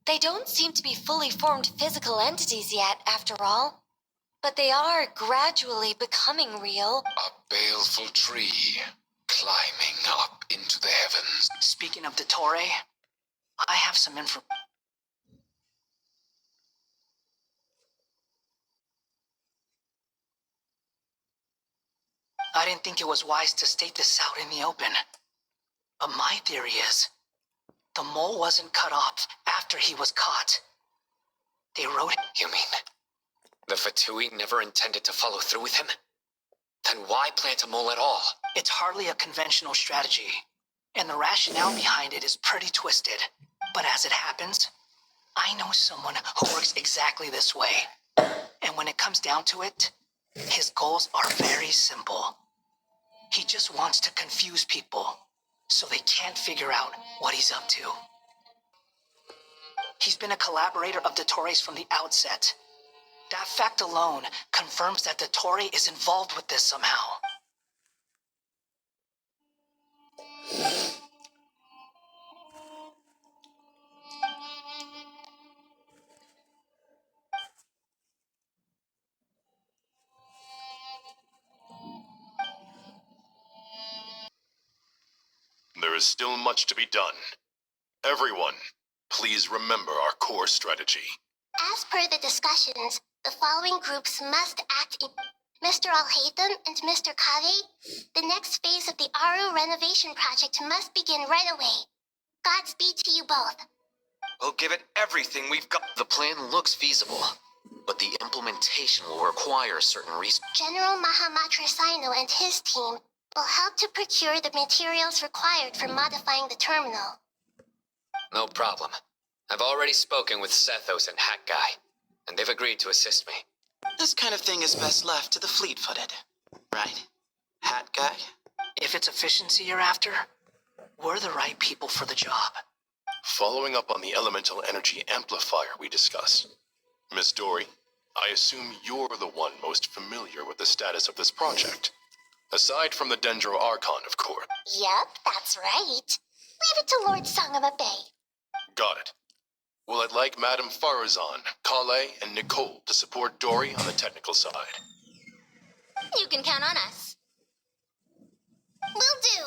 They don't seem to be fully formed physical entities yet, after all. But they are gradually becoming real. A baleful tree, climbing up into the heavens. Speaking of Dottore, I have some info. I didn't think it was wise to state this out in the open. But my theory is, the mole wasn't cut off after he was caught. They wrote it. You mean the Fatui never intended to follow through with him? Then why plant a mole at all? It's hardly a conventional strategy. and the rationale behind it is pretty twisted. But as it happens, I know someone who works exactly this way. And when it comes down to it, his goals are very simple. He just wants to confuse people so they can't figure out what he's up to. He's been a collaborator of Dottore from the outset. That fact alone confirms that Dottore is involved with this somehow. There is still much to be done. Everyone, please remember our core strategy. As per the discussions, the following groups must act in Mr. Alhaitham and Mr. Kave. The next phase of the Aru renovation project must begin right away. Godspeed to you both. We'll give it everything we've got. The plan looks feasible, but the implementation will require certain resources. General Mahamatra Sino and his team will help to procure the materials required for modifying the terminal. No problem. I've already spoken with Sethos and Hat Guy, and they've agreed to assist me. This kind of thing is best left to the fleet-footed, right? Hat Guy? If it's efficiency you're after, we're the right people for the job. Following up on the elemental energy amplifier we discussed, Miss Dory, I assume you're the one most familiar with the status of this project. Aside from the Dendro Archon, of course. Yep, that's right. Leave it to Lord Sangama Bay. Got it. Well, I'd like Madame Farazan, Kale, and Nicole to support Dory on the technical side. You can count on us. Will do.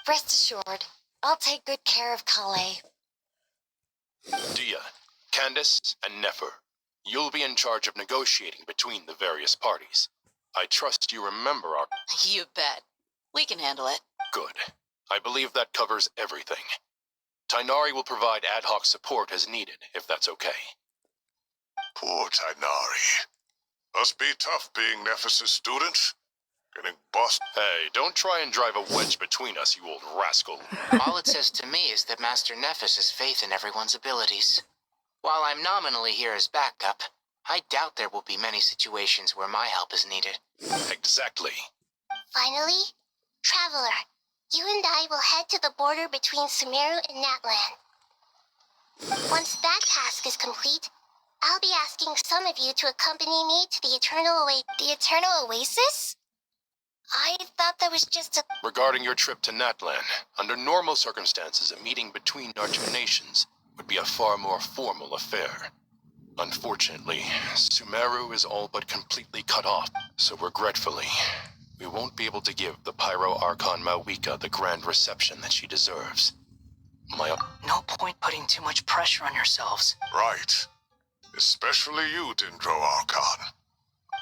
Rest assured, I'll take good care of Kale. Dia, Candace, and Nefer, you'll be in charge of negotiating between the various parties. I trust you remember our... You bet. We can handle it. Good. I believe that covers everything. Tainari will provide ad hoc support as needed, if that's okay. Poor Tainari. Must be tough being Nephis' student. Getting bossed. Hey, don't try and drive a wedge between us, you old rascal. All it says to me is that Master Nephis has faith in everyone's abilities. While I'm nominally here as backup, I doubt there will be many situations where my help is needed. Exactly. Finally, Traveler, you and I will head to the border between Sumeru and Natlan. Once that task is complete, I'll be asking some of you to accompany me to the The Eternal Oasis? I thought that was just a... Regarding your trip to Natlan, under normal circumstances, a meeting between our two nations would be a far more formal affair. Unfortunately, Sumeru is all but completely cut off, so regretfully, we won't be able to give the Pyro Archon Mawika the grand reception that she deserves. No point putting too much pressure on yourselves. Right. Especially you, Dendro Archon.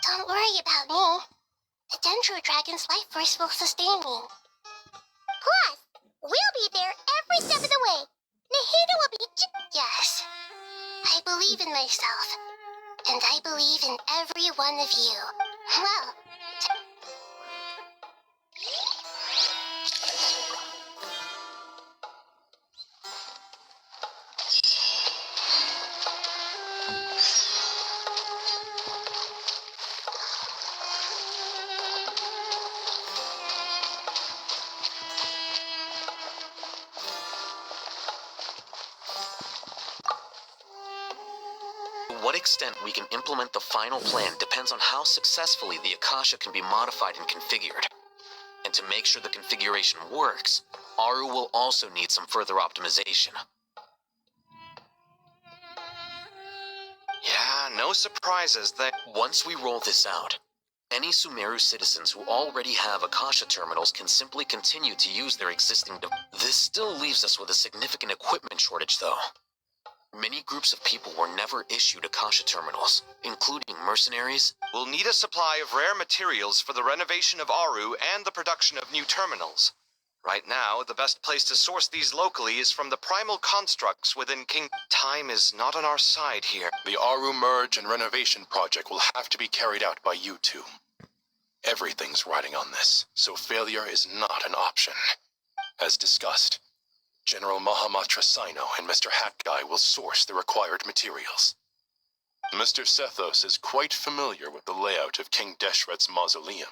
Don't worry about me. The Dendro Dragon's life force will sustain me. Plus, we'll be there every step of the way. Nahida will be... Yes. I believe in myself. And I believe in every one of you. Well... To what extent we can implement the final plan depends on how successfully the Akasha can be modified and configured. And to make sure the configuration works, Aru will also need some further optimization. Yeah, no surprises that... Once we roll this out, any Sumeru citizens who already have Akasha terminals can simply continue to use their existing This still leaves us with a significant equipment shortage, though. Many groups of people were never issued Akasha terminals, including mercenaries. We'll need a supply of rare materials for the renovation of Aru and the production of new terminals. Right now, the best place to source these locally is from the primal constructs within King. Time is not on our side here. The Aru merge and renovation project will have to be carried out by you two. Everything's riding on this, so failure is not an option. As discussed, General Mahamatra Sino and Mr. Hat Guy will source the required materials. Mr. Sethos is quite familiar with the layout of King Deshret's mausoleum.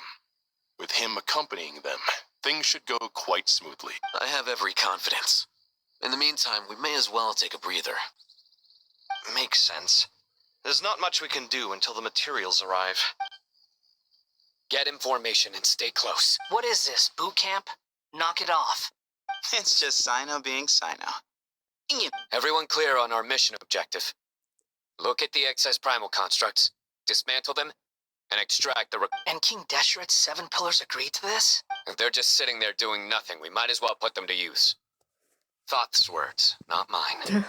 With him accompanying them, things should go quite smoothly. I have every confidence. In the meantime, we may as well take a breather. Makes sense. There's not much we can do until the materials arrive. Get information and stay close. What is this, boot camp? Knock it off. It's just Sino being Sino. Everyone clear on our mission objective. Look at the excess primal constructs, dismantle them, and extract the... And King Deshret's 7 pillars agreed to this? If they're just sitting there doing nothing, we might as well put them to use. Thoth's words, not mine.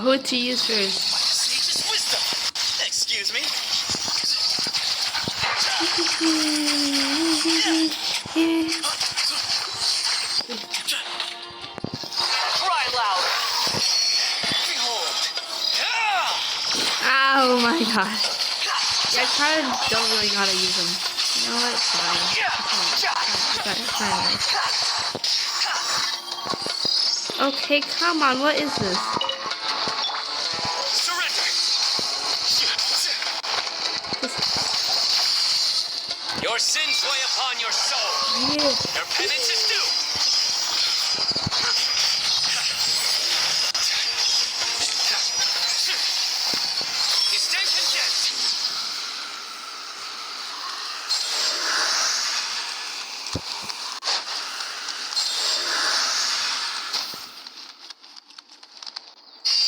Who to use first? Sage's wisdom! Excuse me? Cry louder! Behold! Oh my god. Yeah, I kind of don't really know how to use them. You know what? Fine. Okay, come on, what is this? Your sins weigh upon your soul. Yeah. Your penance is due. You stand condemned.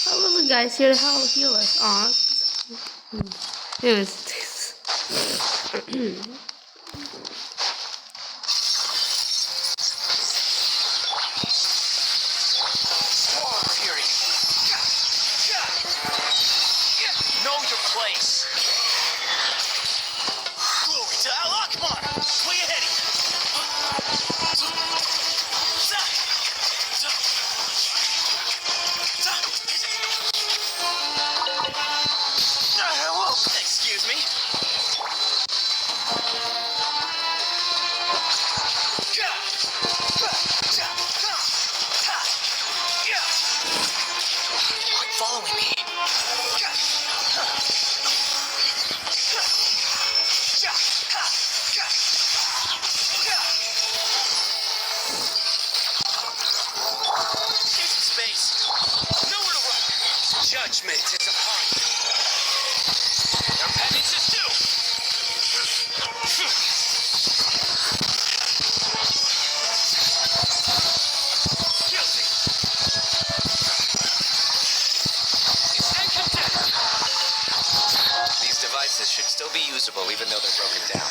How little guys here to help heal us? Aw. Anyways. Know your place. Glory to Al-Akbar! Way ahead of Hello! Excuse me? Quit following me. Get some space. Nowhere to run. Judgment is upon you. Your penance is due. Guilty. You stand condemned. These devices should still be usable even though they're broken down.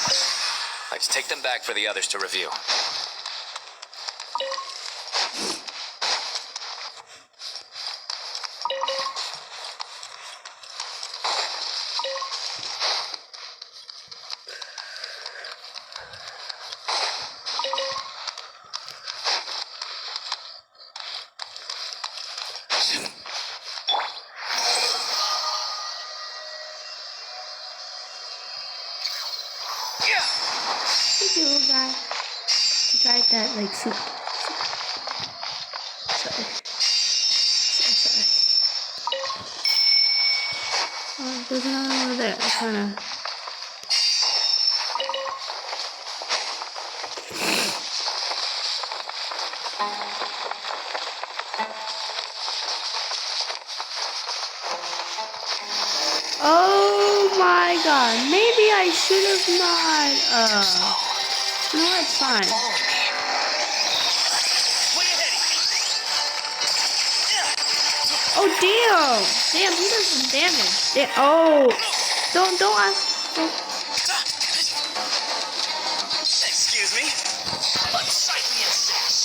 Let's take them back for the others to review. The little guy. The guy that like soup. Sorry. Oh, there's another one over there. I kinda. Oh my god. Maybe I should have not. No, it's fine. Follow me. Way ahead. Oh damn! Damn, he does some damage. Oh, don't. Excuse me. Unsightly insects.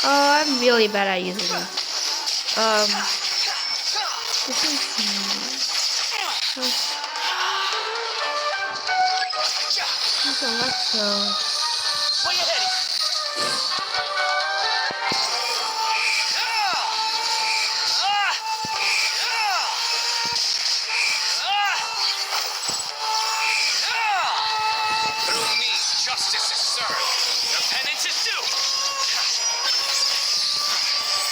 Oh, I'm really bad at using this. This is. He's electro. Way ahead. Through me, justice is served. Your penance is due.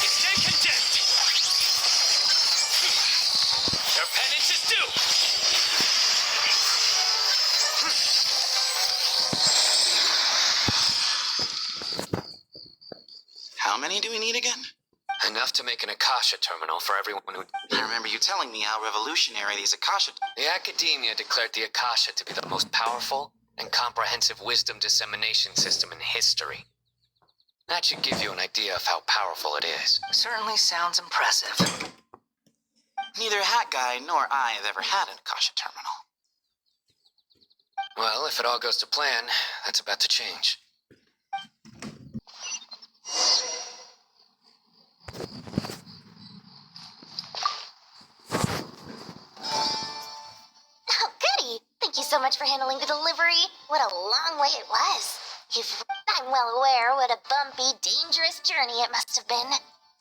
You stay condemned. Your penance is due. How many do we need again? Enough to make an Akasha terminal for everyone who... I remember you telling me how revolutionary these Akasha... The Academia declared the Akasha to be the most powerful and comprehensive wisdom dissemination system in history. That should give you an idea of how powerful it is. Certainly sounds impressive. Neither Hat Guy nor I have ever had an Akasha terminal. Well, if it all goes to plan, that's about to change. Oh, goody! Thank you so much for handling the delivery. What a long way it was. I'm well aware what a bumpy, dangerous journey it must have been.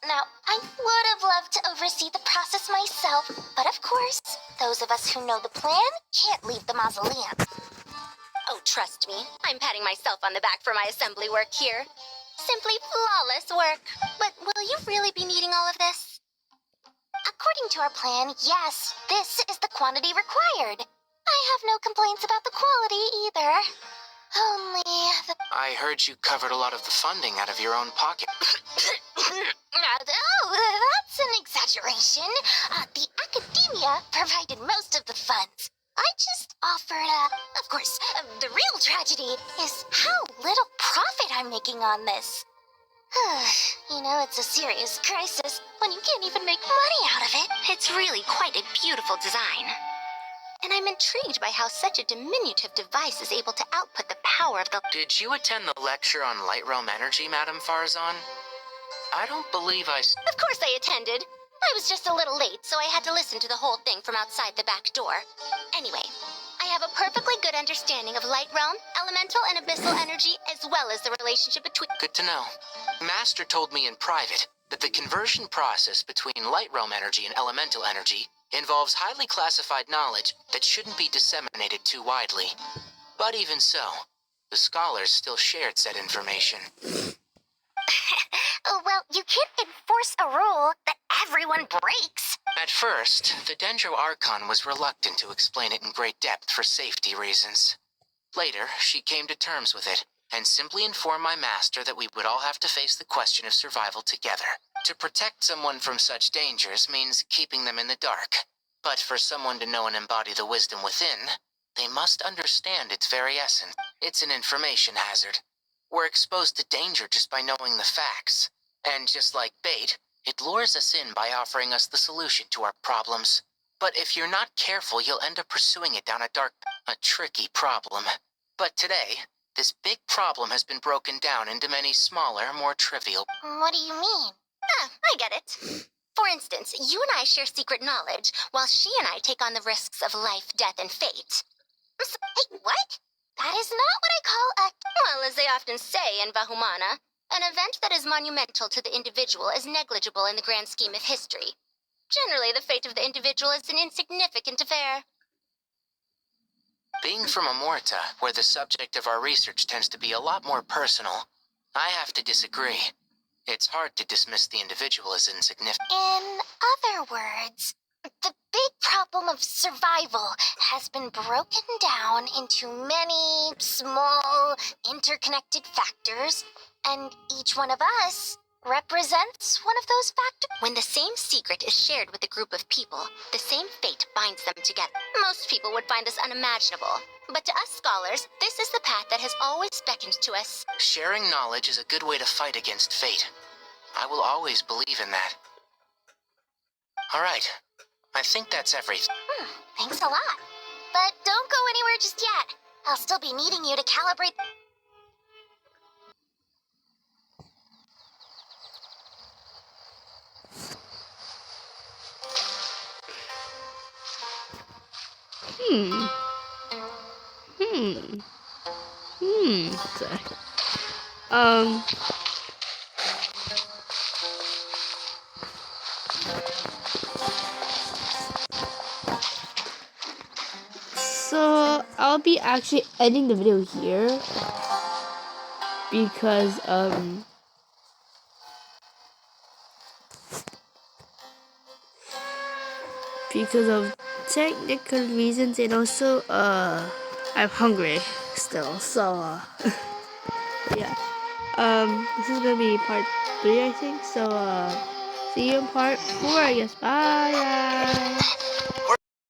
Now, I would have loved to oversee the process myself, but of course, those of us who know the plan can't leave the mausoleum. Oh, trust me, I'm patting myself on the back for my assembly work here. Simply flawless work. But will you really be needing all of this? According to our plan, yes, this is the quantity required. I have no complaints about the quality either. Only the... I heard you covered a lot of the funding out of your own pocket. Oh, that's an exaggeration. The Academia provided most of the funds. I just offered, of course, the real tragedy is how little profit I'm making on this. You know, it's a serious crisis when you can't even make money out of it. It's really quite a beautiful design. And I'm intrigued by how such a diminutive device is able to output the power of the... Did you attend the lecture on light realm energy, Madame Farzan? I don't believe I... Of course I attended. I was just a little late, so I had to listen to the whole thing from outside the back door. Anyway, I have a perfectly good understanding of light realm, elemental, and abyssal energy, as well as the relationship between... Good to know. Master told me in private that the conversion process between light realm energy and elemental energy involves highly classified knowledge that shouldn't be disseminated too widely. But even so, the scholars still shared said information. Well, you can't enforce a rule that everyone breaks. At first, the Dendro Archon was reluctant to explain it in great depth for safety reasons. Later, she came to terms with it, and simply informed my master that we would all have to face the question of survival together. To protect someone from such dangers means keeping them in the dark. But for someone to know and embody the wisdom within, they must understand its very essence. It's an information hazard. We're exposed to danger just by knowing the facts. And just like bait, it lures us in by offering us the solution to our problems. But if you're not careful, you'll end up pursuing it down a tricky problem. But today, this big problem has been broken down into many smaller, more trivial... What do you mean? I get it. For instance, you and I share secret knowledge, while she and I take on the risks of life, death, and fate. Hey, what? That is not what I call a... Well, as they often say in Vahumana, an event that is monumental to the individual is negligible in the grand scheme of history. Generally, the fate of the individual is an insignificant affair. Being from Amorta, where the subject of our research tends to be a lot more personal, I have to disagree. It's hard to dismiss the individual as insignificant. In other words, the big problem of survival has been broken down into many small, interconnected factors, and each one of us, represents one of those factors. When the same secret is shared with a group of people, the same fate binds them together. Most people would find this unimaginable, but to us scholars, this is the path that has always beckoned to us. Sharing knowledge is a good way to fight against fate. I will always believe in that. Alright, I think that's everything. Thanks a lot. But don't go anywhere just yet. I'll still be needing you to calibrate. Sorry. So I'll be actually ending the video here because of technical reasons, and also I'm hungry still, so yeah. This is gonna be part 3, I think. So see you in part 4, I guess. Bye guys.